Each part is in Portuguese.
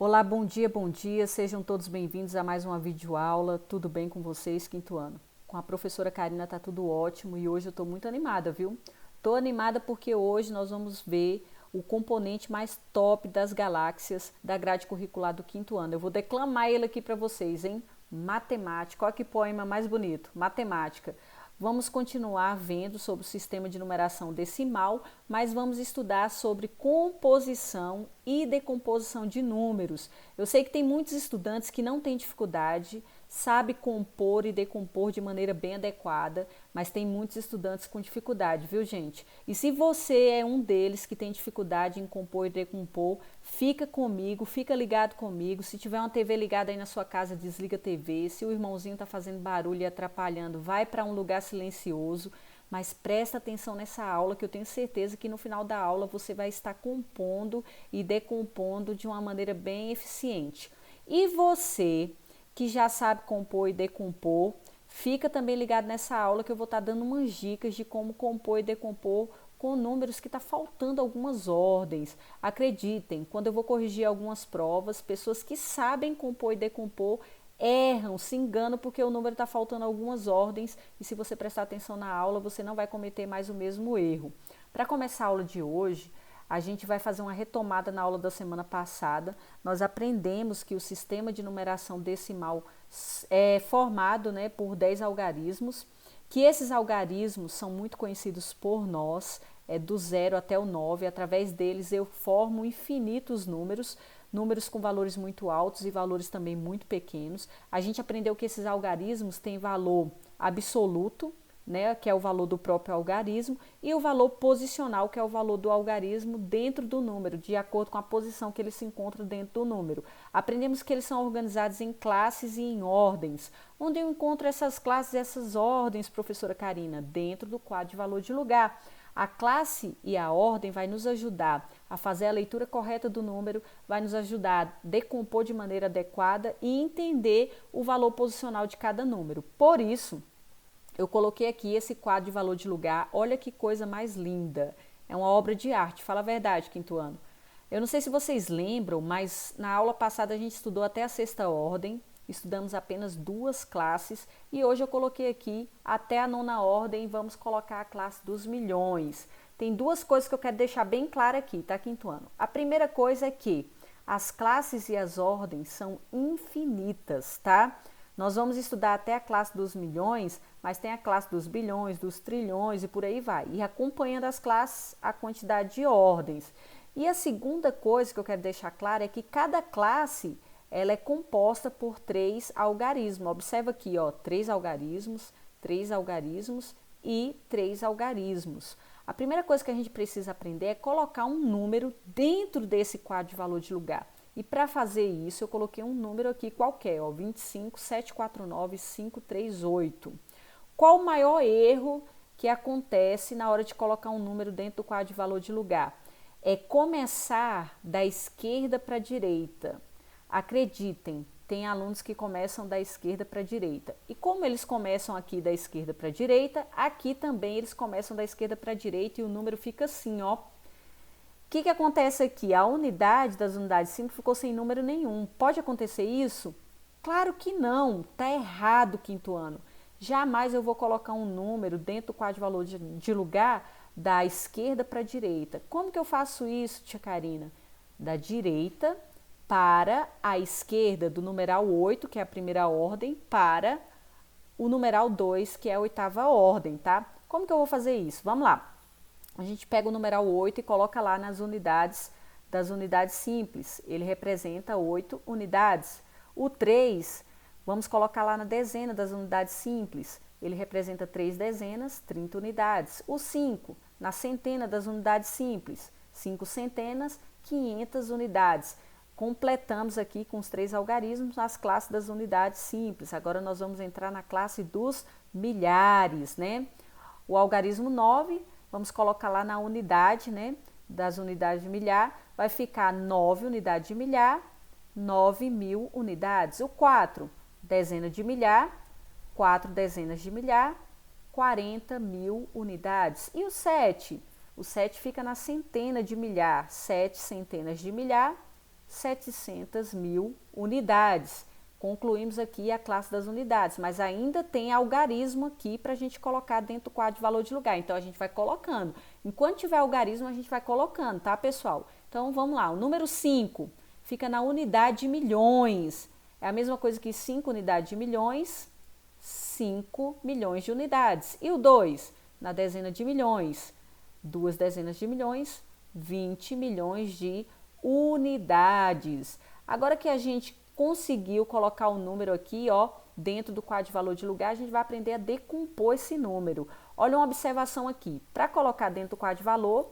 Olá, bom dia, sejam todos bem-vindos a mais uma videoaula. Tudo bem com vocês, quinto ano? Com a professora Karina tá tudo ótimo e hoje eu tô muito animada, viu? Tô animada porque hoje nós vamos ver o componente mais top das galáxias da grade curricular do quinto ano. Eu vou declamar ele aqui para vocês, hein? Matemática, olha que poema mais bonito, matemática. Vamos continuar vendo sobre o sistema de numeração decimal, mas vamos estudar sobre composição e decomposição de números. Eu sei que tem muitos estudantes que não têm dificuldade, sabe compor e decompor de maneira bem adequada, mas tem muitos estudantes com dificuldade, viu, gente? E se você é um deles que tem dificuldade em compor e decompor, fica comigo, fica ligado comigo. Se tiver uma TV ligada aí na sua casa, desliga a TV. Se o irmãozinho tá fazendo barulho e atrapalhando, vai para um lugar silencioso, mas presta atenção nessa aula que eu tenho certeza que no final da aula você vai estar compondo e decompondo de uma maneira bem eficiente. E você que já sabe compor e decompor, fica também ligado nessa aula que eu vou estar dando umas dicas de como compor e decompor com números que está faltando algumas ordens. Acreditem, quando eu vou corrigir algumas provas, pessoas que sabem compor e decompor erram, se enganam porque o número está faltando algumas ordens e se você prestar atenção na aula, você não vai cometer mais o mesmo erro. Para começar a aula de hoje, a gente vai fazer uma retomada na aula da semana passada. Nós aprendemos que o sistema de numeração decimal é formado, né, por 10 algarismos, que esses algarismos são muito conhecidos por nós, do 0 até o 9. Através deles eu formo infinitos números, números com valores muito altos e valores também muito pequenos. A gente aprendeu que esses algarismos têm valor absoluto, né, que é o valor do próprio algarismo, e o valor posicional, que é o valor do algarismo dentro do número, de acordo com a posição que ele se encontra dentro do número. Aprendemos que eles são organizados em classes e em ordens. Onde eu encontro essas classes e essas ordens, professora Karina? Dentro do quadro de valor de lugar. A classe e a ordem vai nos ajudar a fazer a leitura correta do número, vai nos ajudar a decompor de maneira adequada e entender o valor posicional de cada número. Por isso, eu coloquei aqui esse quadro de valor de lugar. Olha que coisa mais linda. É uma obra de arte, fala a verdade, quinto ano. Eu não sei se vocês lembram, mas na aula passada a gente estudou até a sexta ordem, estudamos apenas duas classes e hoje eu coloquei aqui até a nona ordem e vamos colocar a classe dos milhões. Tem duas coisas que eu quero deixar bem clara aqui, tá, quinto ano? A primeira coisa é que as classes e as ordens são infinitas, tá? Nós vamos estudar até a classe dos milhões, mas tem a classe dos bilhões, dos trilhões e por aí vai. E acompanhando as classes, a quantidade de ordens. E a segunda coisa que eu quero deixar clara é que cada classe ela é composta por 3 algarismos. Observa aqui, ó, 3 algarismos e 3 algarismos. A primeira coisa que a gente precisa aprender é colocar um número dentro desse quadro de valor de lugar. E para fazer isso, eu coloquei um número aqui qualquer, ó, 25, 749, 538. Qual o maior erro que acontece na hora de colocar um número dentro do quadro de valor de lugar? É começar da esquerda para a direita. Acreditem, tem alunos que começam da esquerda para a direita. E como eles começam aqui da esquerda para a direita, aqui também eles começam da esquerda para a direita e o número fica assim, ó. O que acontece aqui? A unidade das unidades simples ficou sem número nenhum. Pode acontecer isso? Claro que não, tá errado, quinto ano. Jamais eu vou colocar um número dentro do quadro de valor de lugar da esquerda para a direita. Como que eu faço isso, tia Karina? Da direita para a esquerda, do numeral 8, que é a primeira ordem, para o numeral 2, que é a oitava ordem, tá? Como que eu vou fazer isso? Vamos lá. A gente pega o numeral 8 e coloca lá nas unidades das unidades simples. Ele representa 8 unidades. O 3, vamos colocar lá na dezena das unidades simples. Ele representa 3 dezenas, 30 unidades. O 5, na centena das unidades simples. 5 centenas, 500 unidades. Completamos aqui com os 3 algarismos as classes das unidades simples. Agora nós vamos entrar na classe dos milhares, né? O algarismo 9, vamos colocar lá na unidade, né, das unidades de milhar, vai ficar 9 unidades de milhar, 9.000 unidades. O 4, dezena de milhar, 4 dezenas de milhar, 40.000 unidades. E o 7? O 7 fica na centena de milhar, 7 centenas de milhar, 700 mil unidades. Concluímos aqui a classe das unidades, mas ainda tem algarismo aqui para a gente colocar dentro do quadro de valor de lugar. Então, a gente vai colocando. Enquanto tiver algarismo, a gente vai colocando, tá, pessoal? Então, vamos lá. O número 5 fica na unidade de milhões. É a mesma coisa que 5 unidades de milhões, 5 milhões de unidades. E o 2, na dezena de milhões, 2 dezenas de milhões, 20 milhões de unidades. Agora que a gente conseguiu colocar o número aqui, ó, dentro do quadro de valor de lugar, a gente vai aprender a decompor esse número. Olha uma observação aqui. Para colocar dentro do quadro de valor,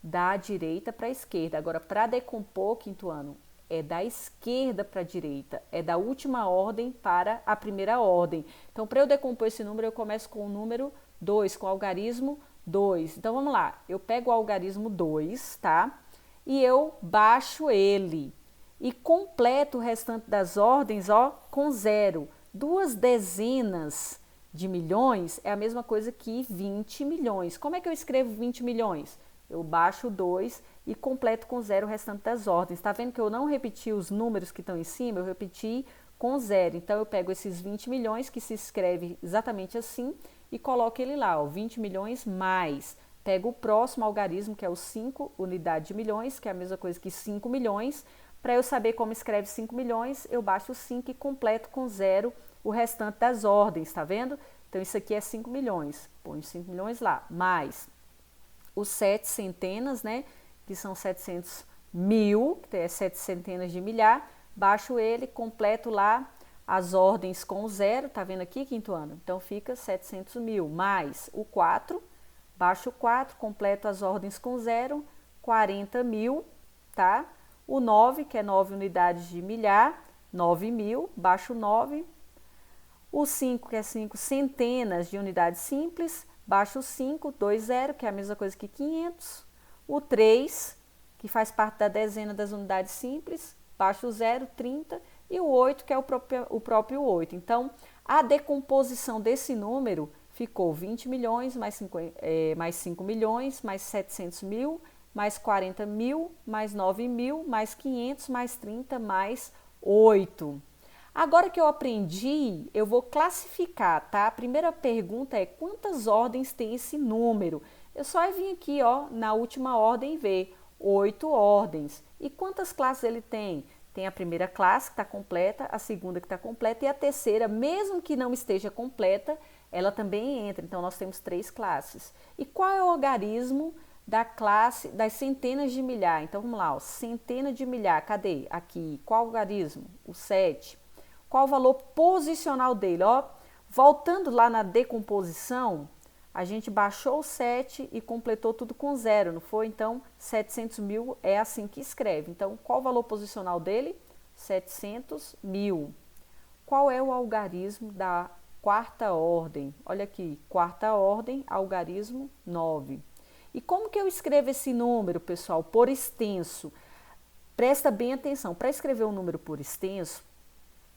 da direita para a esquerda. Agora, para decompor, quinto ano, é da esquerda para a direita, é da última ordem para a primeira ordem. Então, para eu decompor esse número, eu começo com o número 2, com o algarismo 2. Então, vamos lá. Eu pego o algarismo 2, tá? E eu baixo ele. E completo o restante das ordens, ó, com 0. 2 dezenas de milhões é a mesma coisa que 20 milhões. Como é que eu escrevo 20 milhões? Eu baixo 2 e completo com 0 o restante das ordens. Tá vendo que eu não repeti os números que estão em cima? Eu repeti com 0. Então, eu pego esses 20 milhões, que se escreve exatamente assim, e coloco ele lá, ó, 20 milhões mais. Pego o próximo algarismo, que é o 5 unidade de milhões, que é a mesma coisa que 5 milhões. Para eu saber como escreve 5 milhões, eu baixo o 5 e completo com 0 o restante das ordens, tá vendo? Então, isso aqui é 5 milhões. Põe 5 milhões lá, mais os 7 centenas, né? Que são 700 mil, que é 7 centenas de milhar. Baixo ele, completo lá as ordens com 0, tá vendo aqui, quinto ano? Então, fica 700 mil, mais o 4, baixo o 4, completo as ordens com 0, 40 mil, tá? O 9, que é 9 unidades de milhar, 9 mil, baixo o 9. O 5, que é 5 centenas de unidades simples, baixo o 5, 2, 0, que é a mesma coisa que 500. O 3, que faz parte da dezena das unidades simples, baixo o 0, 30. E o 8, que é o próprio 8. Então, a decomposição desse número ficou 20 milhões, mais 5 milhões, mais 700 mil, mais 40 mil, mais 9 mil, mais 500, mais 30, mais 8. Agora que eu aprendi, eu vou classificar, tá? A primeira pergunta é: quantas ordens tem esse número? Eu só vim aqui, ó, na última ordem ver 8 ordens. E quantas classes ele tem? Tem a primeira classe que está completa, a segunda que está completa e a terceira, mesmo que não esteja completa, ela também entra. Então, nós temos 3 classes. E qual é o algarismo da classe das centenas de milhar? Então, vamos lá, ó, centena de milhar, cadê? Aqui, qual algarismo? O 7. Qual o valor posicional dele? Ó, voltando lá na decomposição, a gente baixou o 7 e completou tudo com 0, não foi? Então, 700 mil é assim que escreve. Então, qual o valor posicional dele? 700 mil. Qual é o algarismo da quarta ordem? Olha aqui, quarta ordem, algarismo 9. E como que eu escrevo esse número, pessoal? Por extenso. Presta bem atenção. Para escrever um número por extenso,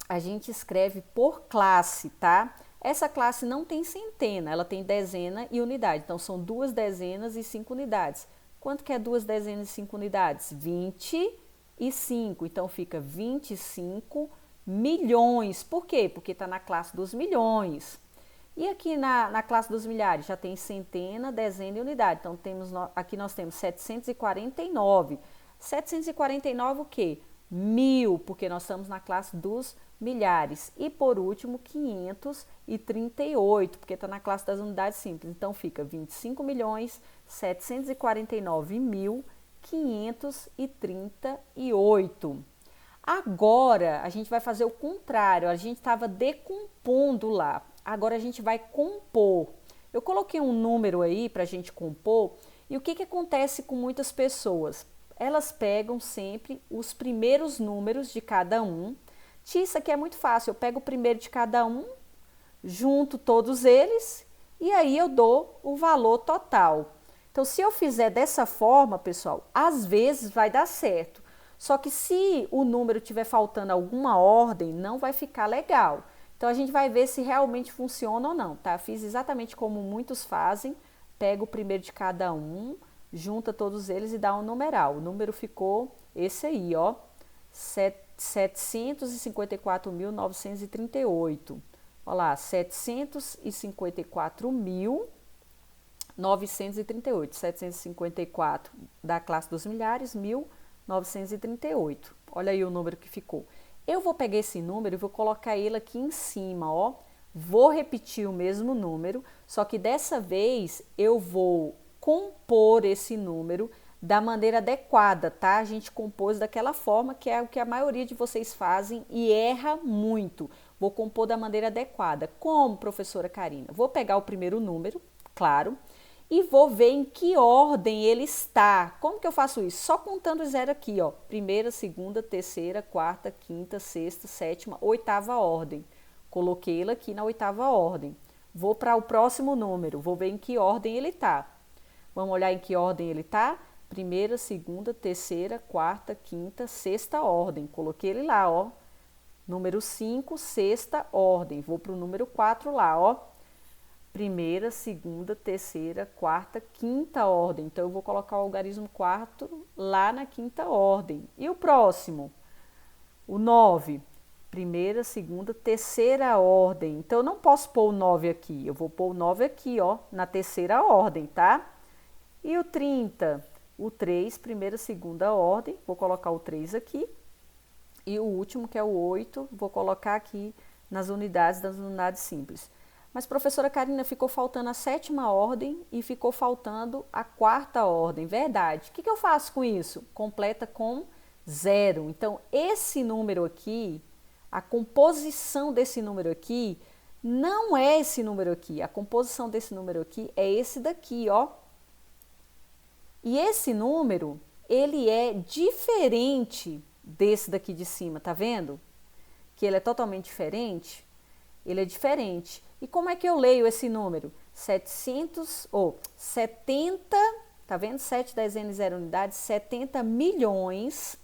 a gente escreve por classe, tá? Essa classe não tem centena, ela tem dezena e unidade. Então, são 2 dezenas e 5 unidades. Quanto que é 2 dezenas e 5 unidades? 25. Então, fica 25 milhões. Por quê? Porque está na classe dos milhões. E aqui na classe dos milhares já tem centena, dezena e unidade. Então, aqui nós temos 749. 749 o quê? 1000, porque nós estamos na classe dos milhares. E por último, 538, porque está na classe das unidades simples. Então, fica 25 milhões, 749 mil, 538. Agora, a gente vai fazer o contrário. A gente estava decompondo lá. Agora, a gente vai compor. Eu coloquei um número aí para a gente compor. E o que acontece com muitas pessoas? Elas pegam sempre os primeiros números de cada um. Isso aqui é muito fácil. Eu pego o primeiro de cada um, junto todos eles e aí eu dou o valor total. Então, se eu fizer dessa forma, pessoal, às vezes vai dar certo. Só que se o número estiver faltando alguma ordem, não vai ficar legal. Então, a gente vai ver se realmente funciona ou não, tá? Fiz exatamente como muitos fazem. Pega o primeiro de cada um, junta todos eles e dá um numeral. O número ficou esse aí, ó. 754.938. Olha lá, 754.938. 754 da classe dos milhares, 1.938. Olha aí o número que ficou. Eu vou pegar esse número e vou colocar ele aqui em cima, ó. Vou repetir o mesmo número, só que dessa vez eu vou compor esse número da maneira adequada, tá? A gente compôs daquela forma que é o que a maioria de vocês fazem e erra muito. Vou compor da maneira adequada. Como, professora Karina? Vou pegar o primeiro número, claro, e vou ver em que ordem ele está. Como que eu faço isso? Só contando zero aqui, ó. Primeira, segunda, terceira, quarta, quinta, sexta, sétima, oitava ordem. Coloquei ele aqui na oitava ordem. Vou para o próximo número, vou ver em que ordem ele está. Vamos olhar em que ordem ele está? Primeira, segunda, terceira, quarta, quinta, sexta ordem. Coloquei ele lá, ó. Número 5, sexta ordem. Vou para o número 4 lá, ó. Primeira, segunda, terceira, quarta, quinta ordem. Então, eu vou colocar o algarismo 4 lá na quinta ordem. E o próximo? O 9. Primeira, segunda, terceira ordem. Então, eu não posso pôr o 9 aqui. Eu vou pôr o 9 aqui, ó, na terceira ordem, tá? E o 30? O 3, primeira, segunda ordem. Vou colocar o 3 aqui. E o último, que é o 8, vou colocar aqui nas unidades das unidades simples. Mas, professora Karina, ficou faltando a sétima ordem e ficou faltando a quarta ordem. Verdade. O que eu faço com isso? Completa com 0. Então, esse número aqui, a composição desse número aqui, não é esse número aqui. A composição desse número aqui é esse daqui, ó. E esse número, ele é diferente desse daqui de cima, tá vendo? Que ele é totalmente diferente. Ele é diferente. E como é que eu leio esse número? 70, tá vendo? 7 dezenas, 0 unidades, 70 milhões.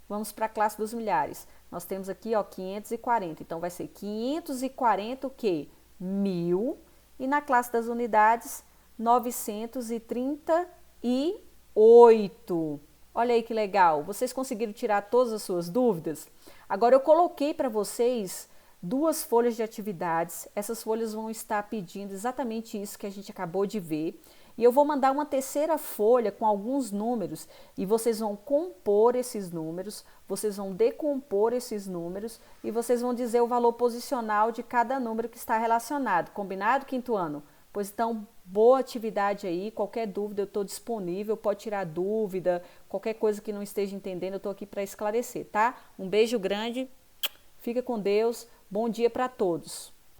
Vamos para a classe dos milhares. Nós temos aqui, ó, 540. Então, vai ser 540 o quê? 1.000. E na classe das unidades, 938. Olha aí que legal. Vocês conseguiram tirar todas as suas dúvidas? Agora, eu coloquei para vocês 2 folhas de atividades. Essas folhas vão estar pedindo exatamente isso que a gente acabou de ver. E eu vou mandar uma terceira folha com alguns números e vocês vão compor esses números, vocês vão decompor esses números e vocês vão dizer o valor posicional de cada número que está relacionado. Combinado, quinto ano? Pois então, boa atividade aí. Qualquer dúvida eu estou disponível, pode tirar dúvida, qualquer coisa que não esteja entendendo, eu estou aqui para esclarecer, tá? Um beijo grande, fica com Deus. Bom dia para todos.